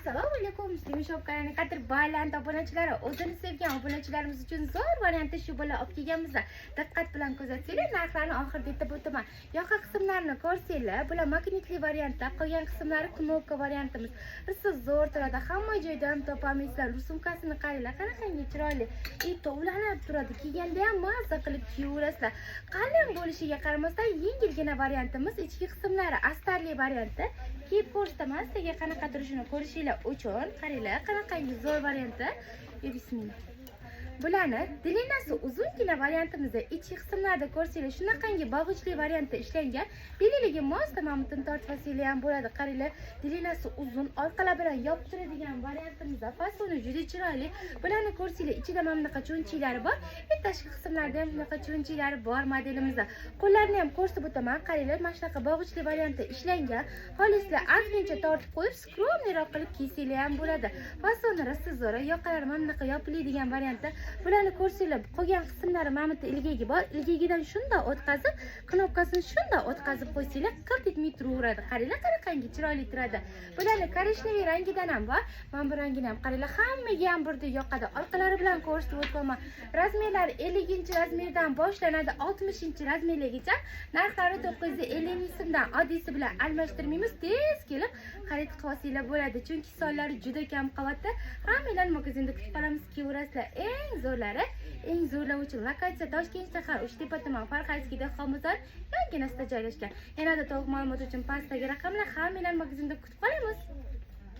Assalomu alaykum, Muslim Shop kanalining qadr baland obunachilari. O'zini sevgan obunachilarimiz uchun zo'r variantda shu bola olib kelganmiz. Diqqat bilan kuzatsanglar, narxlarni oxirida aytib o'taman. Yoqa qismlarini ko'rsanglar, bular magnitli variantda, qolgan qismlari knopka variantimiz. Siz zo'r turadi, hamma joyda ham topamizlar. Sumkasini qaranglar, qanaqangi chiroyli. Tovlanib turadi, kiyganda ham mazza qilib kiyaverasizlar. Qalin bo'lishiga qaramasdan yengilgina variantimiz, ichki qismlari astarli variantda. Kiyib ko'rsataman sizga qanaqa turishini ko'rishinglar uchun. Qaranglar, qanaqangi zo'r variantda. Bismillah. Bularni dilinasi uzungina variantimizda ichki qismlarda ko'rsanglar, shunaqangi bog'ichli variantda ishlangan. Beliliga mos tamomini tortib olsanglar ham bo'ladi. Qaranglar, dilinasi uzun, orqalar bilan yopib turadigan variantimizda. Fasoni juda chiroyli. Bularni ko'rsanglar, ichida mana bunaqa cho'nchiklari bor. Tashqi qismlarda ham bunaqa cho'nchiklari bor modelimizda. Qo'llarni ham ko'rsatib o'taman. Qaranglar, mana shunaqa bog'ichli variantda ishlangan. Xolislar ozgincha tortib qo'yib, skromniroq qilib kiysanglar ham bo'ladi. Fasoni rosa zo'r. Yoqalari mana bunaqa yopiladigan variantda. Bularni ko'rsanglar, qolgan qismlari mana bu ilgagi bor. Ilgagidan shunda o'tkazib, knopkasini shunda o'tkazib qo'ysanglar, qirt etmay turaveradi. Qaranglar, qanaqangi chiroyli turadi. Bularni korishneviy rangidan ham bor. Mana bu rangini ham qaranglar, hammaga ham birdek yoqadi. Orqalari bilan ko'rsatib o'taman. Razmerlari 50-razmerdan boshlanadi 60-razmergacha. Narxlari 950 so'mdan oddiysi bilan almashtirmaymiz. Tez kelib xarid qilib olsanglar bo'ladi. Chunki sonlari juda kam qavatda. Hammalar magazinda kutib qolamiz, kiyaverasizlar. Eng zo'rlovchi lokatsiya Toshkent shahar Uchtepa tuman Farxayskiy dehqonbozor yonginasida joylashgan. Yanada to'liq ma'lumot uchun pastdagi raqamlar hammalar magazinda kutib qolamiz.